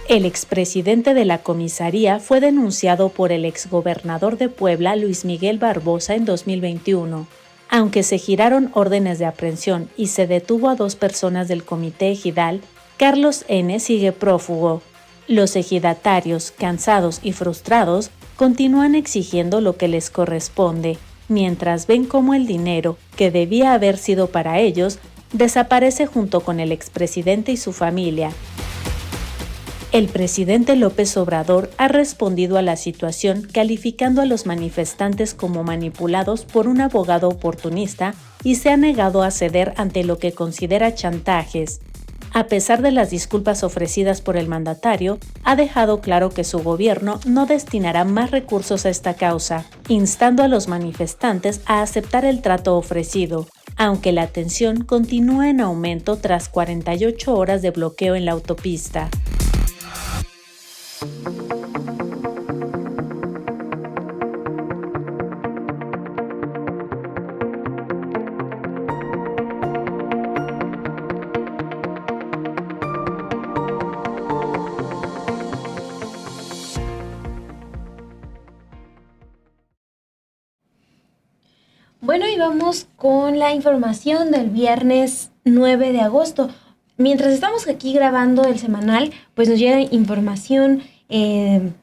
El expresidente de la comisaría fue denunciado por el exgobernador de Puebla, Luis Miguel Barbosa, en 2021. Aunque se giraron órdenes de aprehensión y se detuvo a 2 personas del comité ejidal, Carlos N. sigue prófugo. Los ejidatarios, cansados y frustrados, continúan exigiendo lo que les corresponde, mientras ven cómo el dinero, que debía haber sido para ellos, desaparece junto con el expresidente y su familia. El presidente López Obrador ha respondido a la situación calificando a los manifestantes como manipulados por un abogado oportunista y se ha negado a ceder ante lo que considera chantajes. A pesar de las disculpas ofrecidas por el mandatario, ha dejado claro que su gobierno no destinará más recursos a esta causa, instando a los manifestantes a aceptar el trato ofrecido, aunque la tensión continúa en aumento tras 48 horas de bloqueo en la autopista. Bueno, y vamos con la información del viernes 9 de agosto. Mientras estamos aquí grabando el semanal, pues nos llega información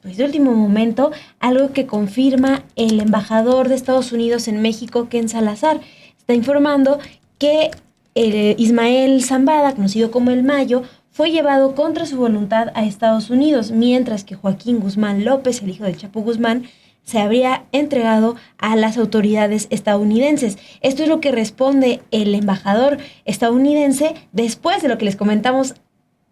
pues de último momento, algo que confirma el embajador de Estados Unidos en México, Ken Salazar. Está informando que Ismael Zambada, conocido como El Mayo, fue llevado contra su voluntad a Estados Unidos, mientras que Joaquín Guzmán López, el hijo del Chapo Guzmán, se habría entregado a las autoridades estadounidenses. Esto es lo que responde el embajador estadounidense después de lo que les comentamos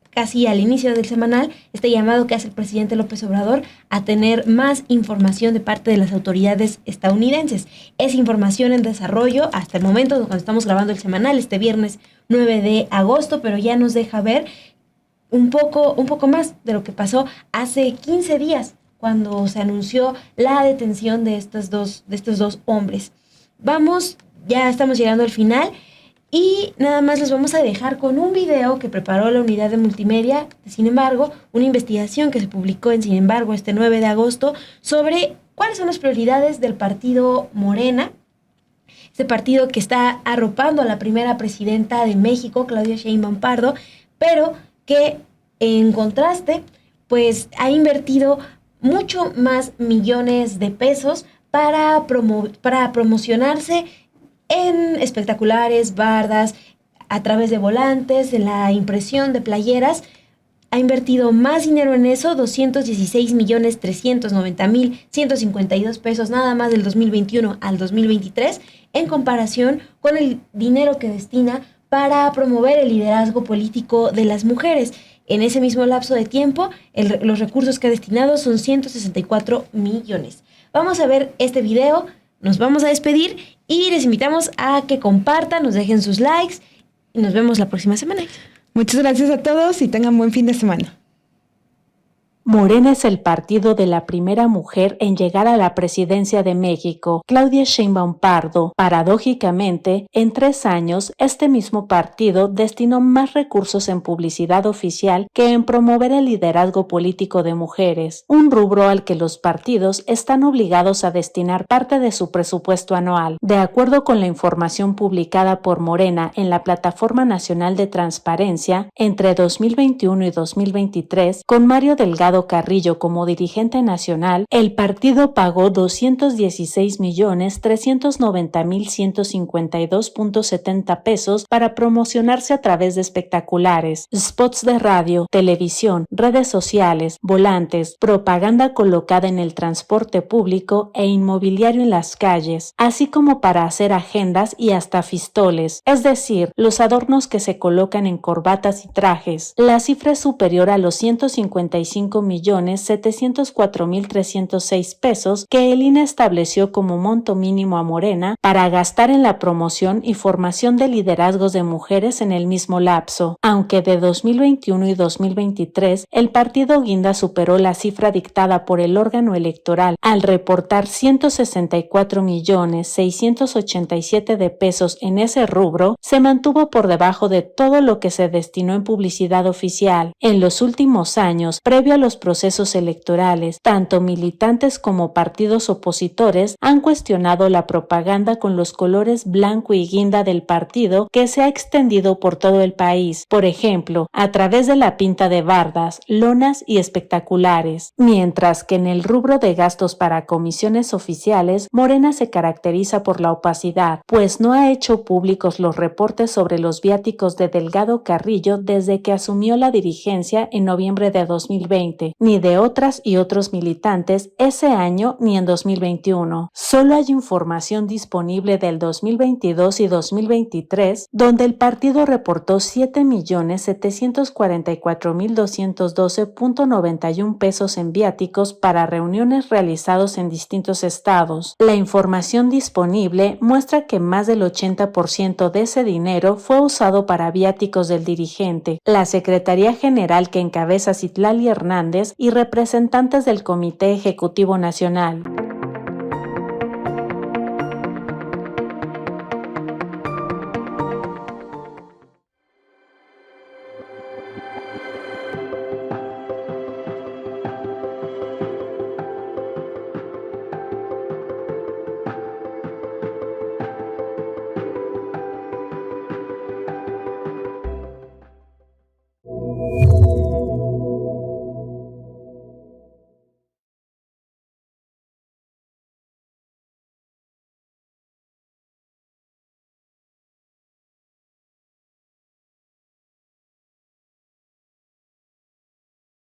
casi al inicio del semanal, este llamado que hace el presidente López Obrador a tener más información de parte de las autoridades estadounidenses. Es información en desarrollo hasta el momento cuando estamos grabando el semanal, este viernes 9 de agosto, pero ya nos deja ver un poco más de lo que pasó hace 15 días, cuando se anunció la detención de estos dos hombres. Ya estamos llegando al final y nada más los vamos a dejar con un video que preparó la unidad de multimedia de Sin Embargo, una investigación que se publicó en Sin Embargo este 9 de agosto sobre cuáles son las prioridades del partido Morena, este partido que está arropando a la primera presidenta de México, Claudia Sheinbaum Pardo, pero que en contraste, pues ha invertido mucho más millones de pesos para promocionarse en espectaculares, bardas, a través de volantes, en la impresión de playeras. Ha invertido más dinero en eso, 216.390.152 pesos nada más del 2021 al 2023, en comparación con el dinero que destina para promover el liderazgo político de las mujeres. En ese mismo lapso de tiempo, los recursos que ha destinado son 164 millones. Vamos a ver este video, nos vamos a despedir y les invitamos a que compartan, nos dejen sus likes y nos vemos la próxima semana. Muchas gracias a todos y tengan buen fin de semana. Morena es el partido de la primera mujer en llegar a la presidencia de México, Claudia Sheinbaum Pardo. Paradójicamente, en 3 años, este mismo partido destinó más recursos en publicidad oficial que en promover el liderazgo político de mujeres, un rubro al que los partidos están obligados a destinar parte de su presupuesto anual. De acuerdo con la información publicada por Morena en la Plataforma Nacional de Transparencia, entre 2021 y 2023, con Mario Delgado Carrillo como dirigente nacional, el partido pagó 216.390.152.70 pesos para promocionarse a través de espectaculares, spots de radio, televisión, redes sociales, volantes, propaganda colocada en el transporte público e inmobiliario en las calles, así como para hacer agendas y hasta fistoles, es decir, los adornos que se colocan en corbatas y trajes. La cifra es superior a los 155.704.306 pesos que el INE estableció como monto mínimo a Morena para gastar en la promoción y formación de liderazgos de mujeres en el mismo lapso, aunque de 2021 y 2023 el partido Guinda superó la cifra dictada por el órgano electoral al reportar 164.687 de pesos en ese rubro, se mantuvo por debajo de todo lo que se destinó en publicidad oficial. En los últimos años, previo a los los procesos electorales, tanto militantes como partidos opositores han cuestionado la propaganda con los colores blanco y guinda del partido que se ha extendido por todo el país, por ejemplo, a través de la pinta de bardas, lonas y espectaculares. Mientras que en el rubro de gastos para comisiones oficiales, Morena se caracteriza por la opacidad, pues no ha hecho públicos los reportes sobre los viáticos de Delgado Carrillo desde que asumió la dirigencia en noviembre de 2020, ni de otras y otros militantes ese año ni en 2021. Solo hay información disponible del 2022 y 2023, donde el partido reportó 7,744,212.91 pesos en viáticos para reuniones realizados en distintos estados. La información disponible muestra que más del 80% de ese dinero fue usado para viáticos del dirigente, la Secretaría General que encabeza Citlali Hernández y representantes del Comité Ejecutivo Nacional.